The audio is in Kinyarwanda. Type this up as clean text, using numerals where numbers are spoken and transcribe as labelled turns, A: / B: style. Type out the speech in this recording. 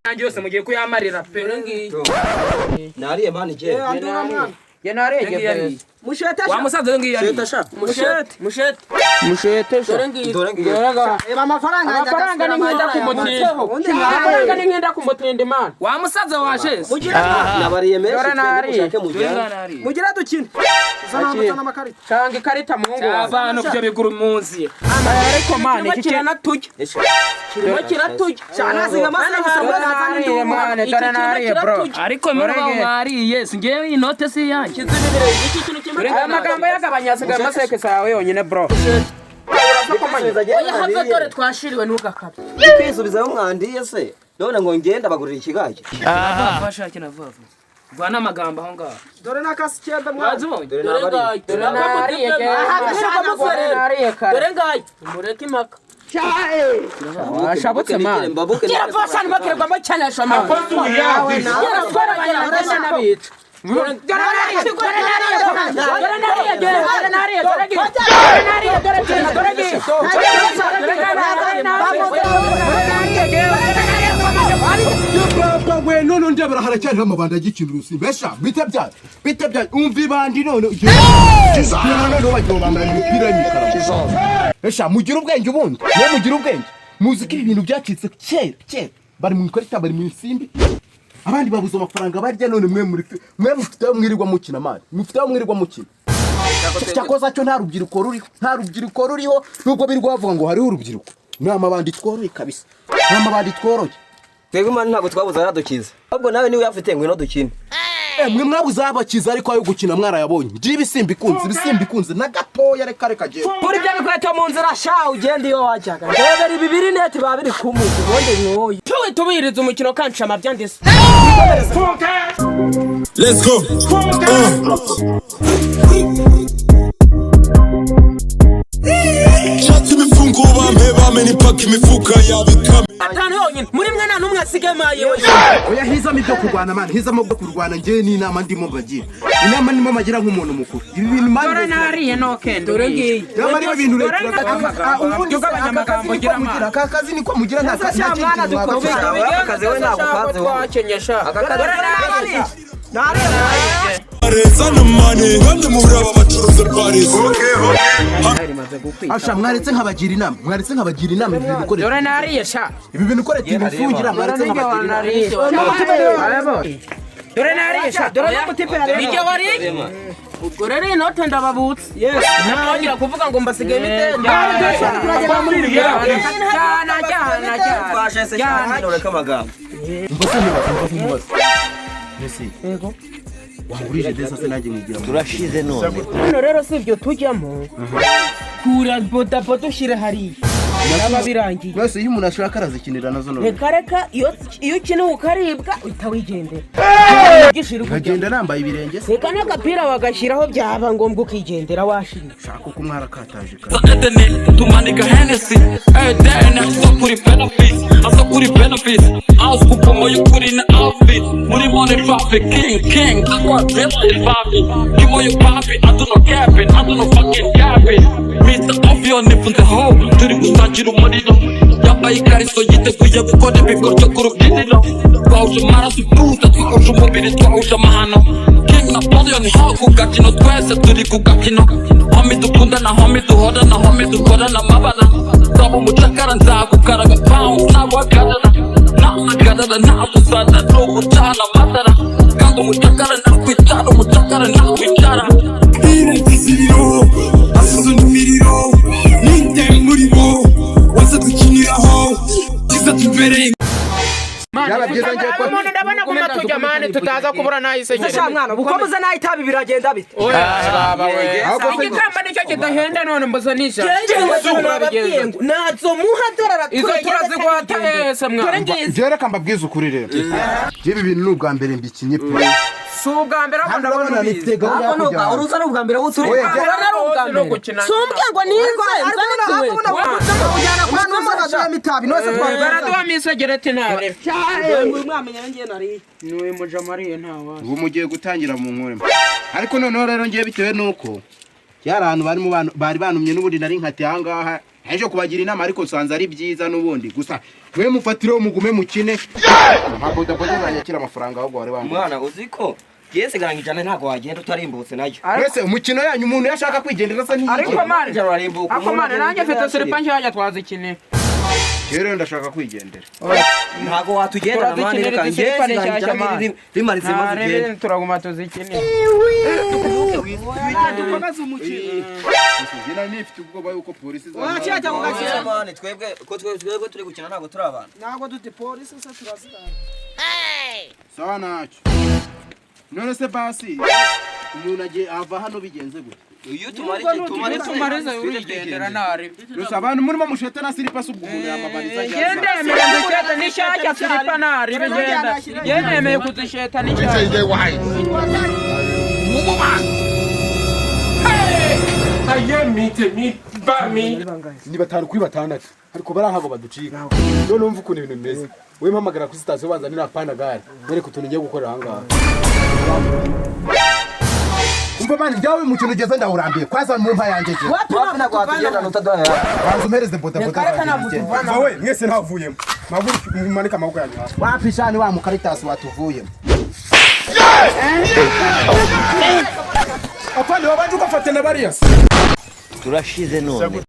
A: Nanjye yose mugiye kuyamarira pe.
B: Nariye mani je.
A: Ya nariye.
C: Mushete
A: Wa musaza ngiye yari. Mushete.
B: Dore ngiye.
A: Amafaranga ni nkenda ku mutindi. Amafaranga ni nkenda ku mutindi man. Wa musaza waje.
B: Nabariye menshi.
A: Dore nariye.
C: Mugira dukine. Zana amakarita.
A: Cyangwa ikarita mu ngo. Abantu byo bigura umunsi. Ariko man iki kirana tujya. Kirimo kiratujya.
C: Cyana singa masana
A: nariye man. Dore nariye bro. Ariko muri bariye singewe inote si yanjye. Kizibire iki kintu aya magambo yagabanyasigaye amaseke sawe yonyine bro.
C: Oya have dore twashiriwe n'ugakata.
B: Kwisubizayo mwandiye se. None ngo ngenda bagurira ikigaje.
A: Fasha kina vuba. Rwana amagambo aho ngaho.
C: Dore nakasi cyenda
A: mwazibonye.
C: Dore ngaye. Dore ngaye. Mureke impaka.
A: Washabutse man.
C: Kira fasana bakirirwa mu cyane shoma. Yawe na. Kira twara abanyarwanda n'abica.
D: None ndebera haracyari amabandi agikintu rusimbesha bitabya umvi bandi none none bajyobanda imipira y'imikara esha mugira ubwenge ubundi ne mugira ubwenge muziki ibintu byacitse kera bari mu ikarita bari mu isimbi abandi babuze amafaranga barya none mwe mufite mwirirwa mukina mari mufite mwirirwa mukina cyakoza cyo nta rubyiruko ruriho nubwo birirwa bavuga ngo hariho urubyiruko ni amabandi tworoye kabisa ni amabandi tworoye
B: twebwe mani ntabwo twabuze aradukiza ahubwo nawe niwe yafite ngwino dukine
D: mwe mwabuze abakiza ariko ayo gukina mwarayabonye ngiye ibisimbi kunze na gatoya reka je
C: kuri byo bikweto mu nzira sha ugende iyo wajyaga ndebera ibibiri neti babiri kumuzi bonde nyoye tubiriza umukino kanca amabyandise
E: Let's go. Shati imifungo bampe n'ipaka imifuka yabikame.
C: Atanu yonyine muri mwe nta numwe asigamaye we.
D: Oya hizamo ibyo kurwana man hizamo byo kurwana ngiye ni inama ndimo bagira. Inama ndimo magira nk'umuntu mukuru. Ibi bintu man.
A: Dore nariye no kendo.
C: Dore ngiye.
D: Yama ari ibintu leta.
A: Ubundi ugabanyamagambo gira man.
D: Akazi niko mugira nta kazi
C: mwana dukoze.
B: Akazi we nako kazi we.
A: Twakenyesha.
C: Dore nariye.
E: Arezana money bamwe mu raba bacuruza Paris.
D: Asha mwaretse nkabagira inama ibi bintu ukore.
A: Dore nariye sha.
D: Ibi bintu ukore tibifungira mwaretse nkabagira
A: inama. Dore nariye sha.
C: Dore n'umutipe yari.
A: Nijye wari. Ubwo rero inote ndababutse. Yes. Ntangira kuvuga ngo mbasigaye mitende.
C: Turagera muri ibi.
A: Jana.
B: Fasha se cyane none kamagambo.
D: Mbose Messi. Yego. Wangurije desa se nanjye ngigira.
B: Turashize none.
C: Hano rero sivyo tujyamo. Kura bodaboda ushire hariya. Naba birangiye.
D: Mwese iyo umuntu ashaka arazikinira nazo none.
C: Reka iyo ukina ukaribwa utawigendera.
D: Agenda nambaye ibirenge.
C: Reka n'agapira bagashyiraho byaba ngombwa ukigendera washimye.
D: Shaka uko mwarakataje
F: tumanika Hennessy day na kuri benefits aho kupomo y'ukuri na outfit muri money traffic king what really papi kimo yo papi I don't know fucking capping Mr. Obvious nifunze ho turi gusangira umuriro yambaye ikariso yiteguye gukora ibikorwa ku rubyiniro twahuje amaraso iputa twahuje umubiri twahuje amahano king Napoleon ho ku gakino twese turi ku gakino homie dukunda na homie duhora na homie dukora na mabana Sabo muchakara nzagukaraga pound nagwagarara nagarara nagusana n'ugutana matara kandi umuchakara nakwitara
E: Irenziro asuzu n'imiriro ninde muribo wase dukiniraho kiza tubereye
A: Umuntu ndabona kuma tujyamane tutaza kubura nayisegere.
C: Sha mwana ukomuze nayitabi biragenda bite.
A: Igikamba nicyo kidahenda none mbuzanisha.
C: Nazo muhadorara
A: izo turazigwata hese mwana.
D: Jereka mbabwiza ukuri rero. Ibi bintu n'ubwa mbere mbikinye pe.
A: Subwa mbere ko ndabona
D: nitega
C: yakujya. Uruza n'ubwa mbere wuturi. Sumbwe ngo nize nzaniwe. Ujyana kwa n'umuza mitabi nose twari.
A: Baraduha misegerete nabe.
C: Ngo mwamenye ngiye nari.
A: Niwe muja Mariye ntawa.
D: Ubu mugiye gutangira mu nkore. Ariko noneho rero ngiye bitewe nuko cyari ahantu bari banumye n'ubundi nari nkati ahangaha Ejo kubagira inama ariko nsanze ari byiza n'ubundi gusa we mufatireho mugume mukine ntabwo ndakira amafaranga ahubwo wari wambaye
B: mwana uziko yese garangijana ntago wagenda utarimbutse nayo
D: wese umukino yanyu umuntu yashaka kwigendera se ni
A: ariko manje nanjye mfite silipa njya twazikine
D: rero ndashaka kwigendera
B: ntago watugendera mwana reka ngeze bimaritse maze
A: rero turaguma tuzikine
C: tukomeze umukino
D: Jina nifite ubwoba yuko polisi
C: wacyajya kugakina
B: mwana twebwe turi gukina ntago turi abantu
C: ntago dute polisi se turazirana
D: sawa nacu none se basi umuntu agiye ava hano bigenze gute
B: iyo tumareze
A: urigendera nari
D: gusa abantu murimo musheta na silipa subwo umuntu yamabaniza
A: yende emerende cyata nishaka silipa nari bigenda yende emeye kuzisheta nishaka
D: ni batanu kuri batandatu ariko barankago baducika none umva ukuntu ibintu bimeze we mpamagara kuri station banzanira pana gare nereko utuntu ngiye gukora ahangaha umva bani njyawe mu kintu ugeze ndawurambiye kwaza mu mpa yanjye je
B: wapi ntago watugenda nutadoya
D: banza umereze boda wowe mwese ntavuyemo maguru manika amaboko yanyu wapi shani wa mukaritasi watuvuyemo apande wabanje ugafatana bariya
B: turashize none